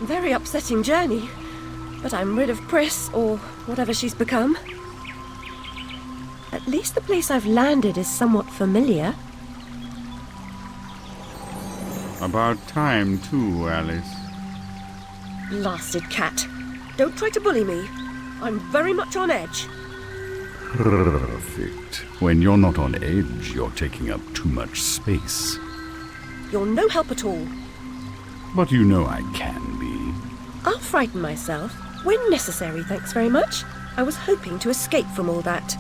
Very upsetting journey. But I'm rid of Priss, or whatever she's become. At least the place I've landed is somewhat familiar. About time, too, Alice. Blasted cat. Don't try to bully me. I'm very much on edge. Perfect. When you're not on edge, you're taking up too much space. You're no help at all. But you know I can be. I'll frighten myself. When necessary, thanks very much. I was hoping to escape from all that.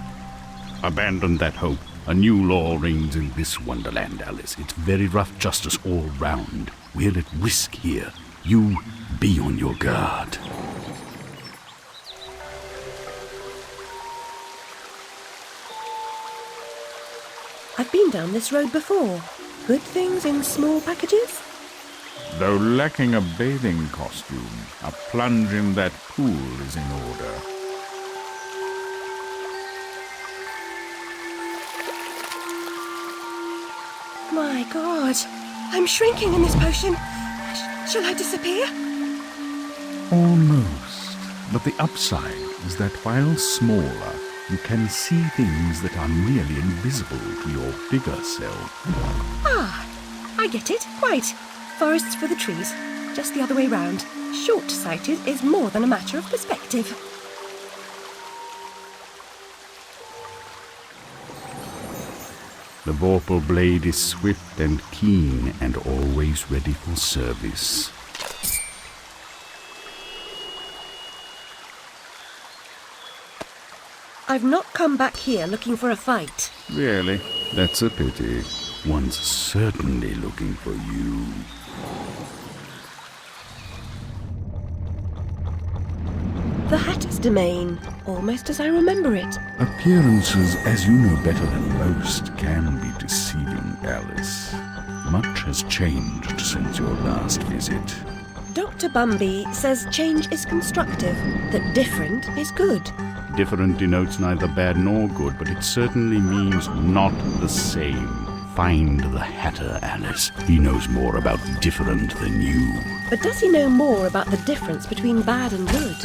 Abandon that hope. A new law reigns in this wonderland, Alice. It's very rough justice all round. We're at risk here. You be on your guard. I've been down this road before. Good things in small packages? Though lacking a bathing costume, a plunge in that pool is in order. My God, I'm shrinking in this potion. Shall I disappear? Almost. But the upside is that while smaller, you can see things that are nearly invisible to your bigger self. Ah, I get it. Quite. Forests for the trees. Just the other way round. Short-sighted is more than a matter of perspective. The vorpal blade is swift and keen and always ready for service. I've not come back here looking for a fight. Really? That's a pity. One's certainly looking for you. The Hatter's domain, almost as I remember it. Appearances, as you know better than most, can be deceiving, Alice. Much has changed since your last visit. Dr. Bumby says change is constructive, that different is good. Different denotes neither bad nor good, but it certainly means not the same. Find the Hatter, Alice. He knows more about different than you. But does he know more about the difference between bad and good?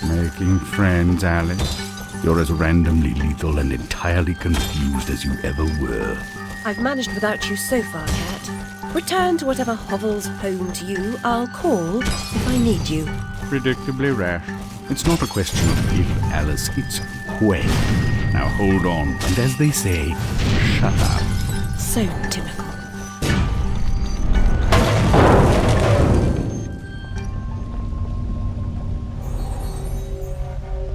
Making friends, Alice. You're as randomly lethal and entirely confused as you ever were. I've managed without you so far, Cat. Return to whatever hovels home to you. I'll call if I need you. Predictably rash. It's not a question of if, Alice, it's when. Now hold on, and as they say, shut up. So typical.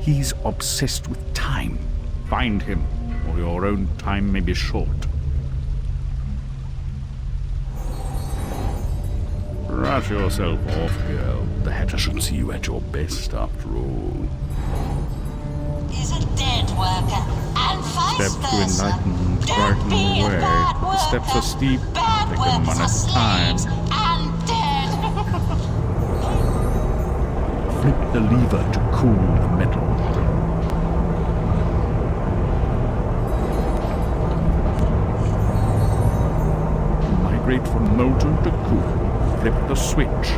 He's obsessed with time. Find him, or your own time may be short. Brush yourself off, girl. The Hatter should see you at your best, after all. Is a dead worker, and vice Steps to versa. enlightenment Don't brighten be the a way. bad The steps worker. are steep, Bad take work them one for at a time. slaves and dead. Flip the lever to cool the metal. Migrate from molten to cool. Flip the switch.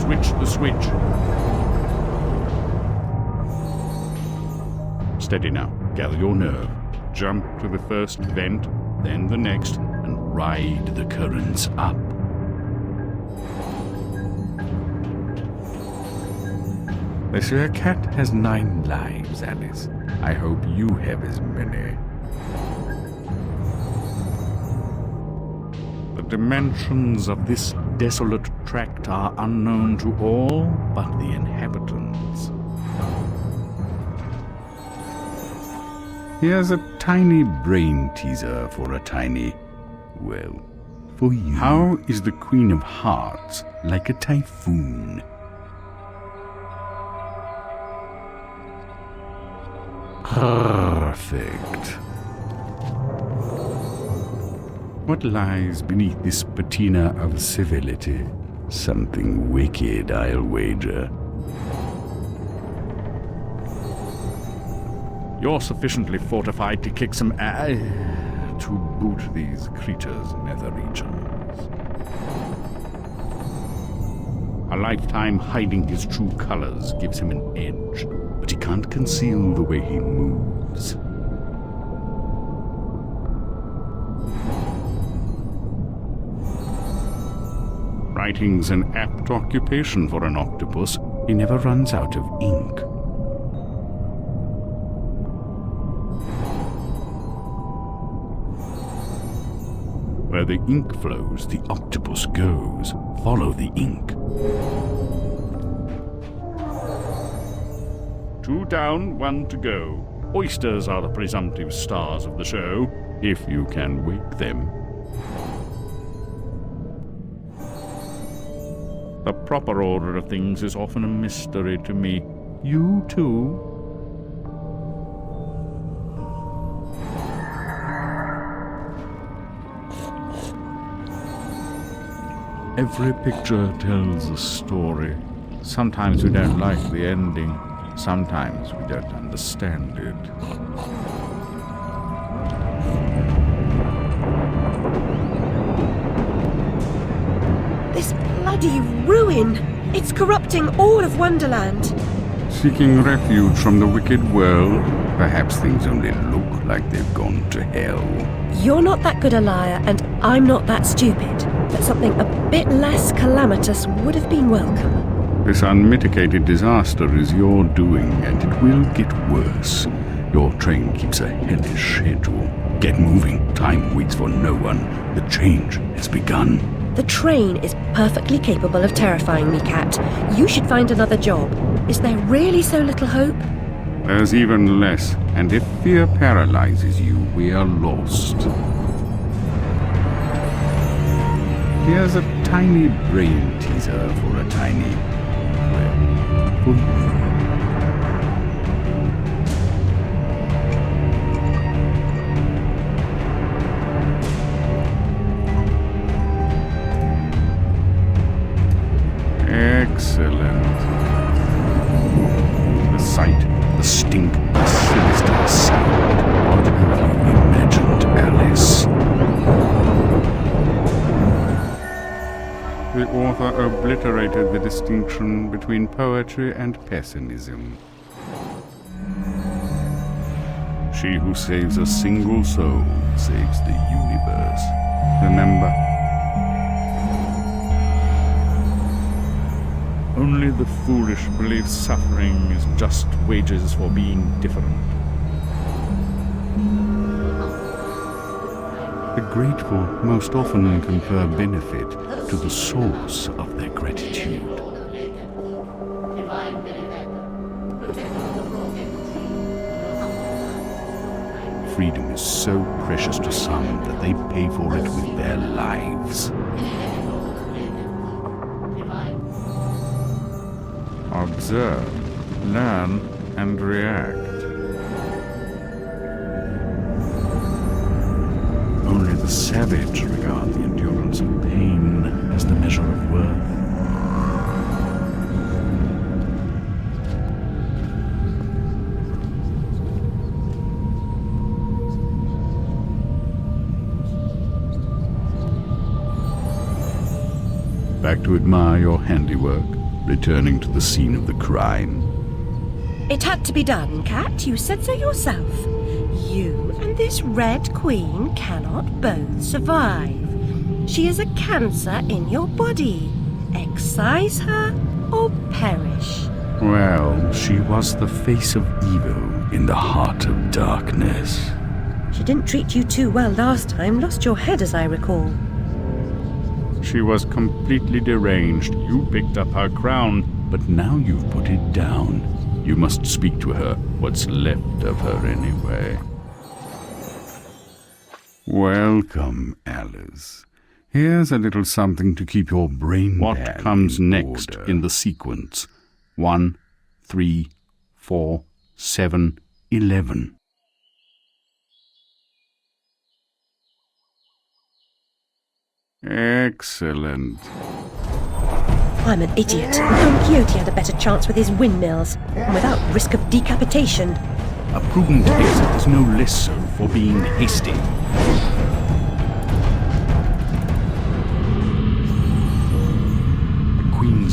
Switch the switch. Steady now. Gather your nerve. Jump to the first vent, then the next, And ride the currents up. They say a cat has 9 lives, Alice. I hope you have as many. The dimensions of this desolate tract are unknown to all but the inhabitants. Here's a tiny brain teaser for a tiny, well, for you. How is the Queen of Hearts like a typhoon? Perfect. What lies beneath this patina of civility? Something wicked, I'll wager. You're sufficiently fortified to kick some to boot these creatures' nether regions. A lifetime hiding his true colors gives him an edge, but he can't conceal the way he moves. Writing's an apt occupation for an octopus. He never runs out of ink. Where the ink flows, the octopus goes. Follow the ink. 2 down, 1 to go. Oysters are the presumptive stars of the show, if you can wake them. The proper order of things is often a mystery to me. You too? Every picture tells a story. Sometimes we don't like the ending. Sometimes we don't understand it. This bloody ruin! It's corrupting all of Wonderland. Seeking refuge from the wicked world, perhaps things only look like they've gone to hell. You're not that good a liar, and I'm not that stupid. But something a bit less calamitous would have been welcome. This unmitigated disaster is your doing, and it will get worse. Your train keeps a hellish schedule. Get moving. Time waits for no one. The change has begun. The train is perfectly capable of terrifying me, Cat. You should find another job. Is there really so little hope? There's even less, and if fear paralyzes you, we are lost. Here's a tiny brain teaser for a tiny... for you. Excellent. The sight, the stink, the sinister sound. What have you imagined, Alice? The author obliterated the distinction between poetry and pessimism. She who saves a single soul saves the universe. Remember? Only the foolish believe suffering is just wages for being different. The grateful most often confer benefit to the source of their gratitude. Freedom is so precious to some that they pay for it with their lives. Observe, learn, and react. Only the savage regard the endurance of pain as the measure of worth. Back to admire your handiwork, returning to the scene of the crime. It had to be done, Cat. You said so yourself. You and this Red Queen cannot both survive. She is a cancer in your body. Excise her or perish. Well, she was the face of evil in the heart of darkness. She didn't treat you too well last time. Lost your head, as I recall. She was completely deranged. You picked up her crown, But now you've put it down. You must speak to her, what's left of her anyway. Welcome, Alice. Here's a little something to keep your brain what pan comes in next order. in the sequence? 1, 3, 4, 7, 11. Excellent. I'm an idiot. Don Quixote had a better chance with his windmills, and without risk of decapitation. A prudent exit is no less so for being hasty.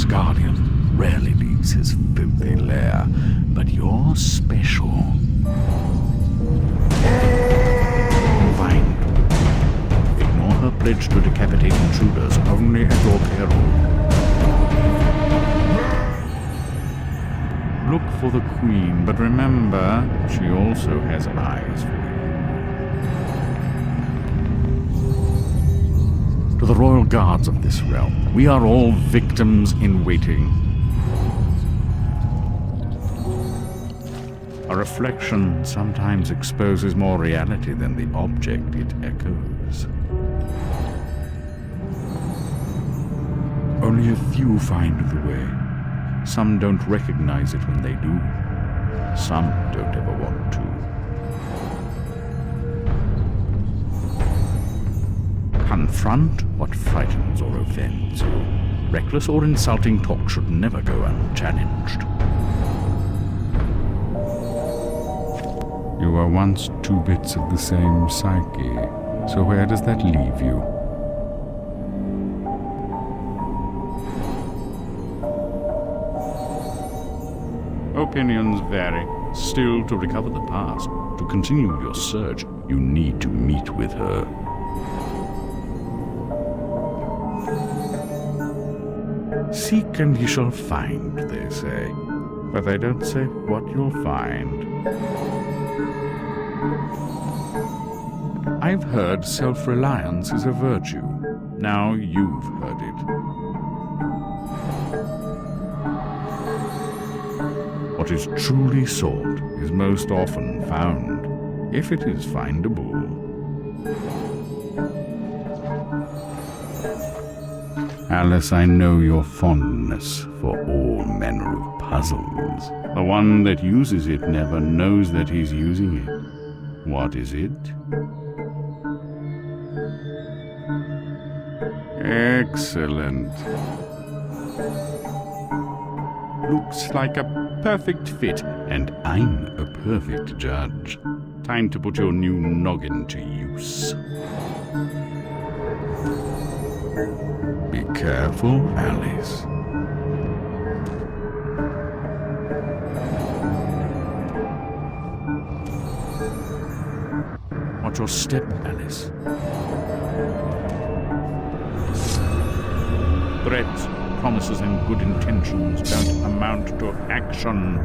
guardian rarely leaves his filthy lair, but you're special. Fine. Ignore her pledge to decapitate intruders only at your peril. Look for the Queen, but remember, she also has eyes for you. To the royal guards of this realm, we are all victims in waiting. A reflection sometimes exposes more reality than the object it echoes. Only a few find the way. Some don't recognize it when they do. Some don't ever want to. Confront what frightens or offends you. Reckless or insulting talk should never go unchallenged. You were once two bits of the same psyche, so where does that leave you? Opinions vary. Still, to recover the past, to continue your search, you need to meet with her. Seek and ye shall find, they say. But they don't say what you'll find. I've heard self-reliance is a virtue. Now you've heard it. What is truly sought is most often found, if it is findable. Alice, I know your fondness for all manner of puzzles. The one that uses it never knows that he's using it. What is it? Excellent. Looks like a perfect fit, and I'm a perfect judge. Time to put your new noggin to use. Be careful, Alice. Watch your step, Alice. Threats, promises, and good intentions don't amount to action.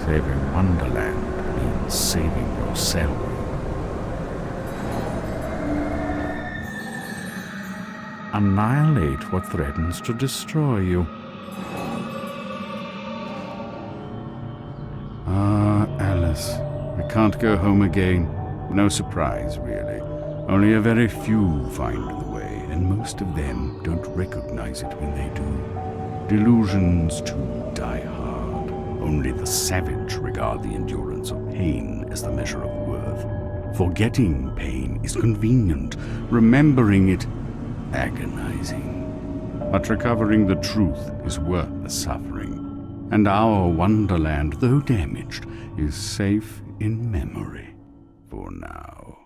Saving Wonderland means saving yourself. Annihilate what threatens to destroy you. Ah, Alice, we can't go home again. No surprise, really. Only a very few find the way, and most of them don't recognize it when they do. Delusions, too, die hard. Only the savage regard the endurance of pain as the measure of worth. Forgetting pain is convenient. Remembering it, agonizing. But recovering the truth is worth the suffering. And our Wonderland, though damaged, is safe in memory for now.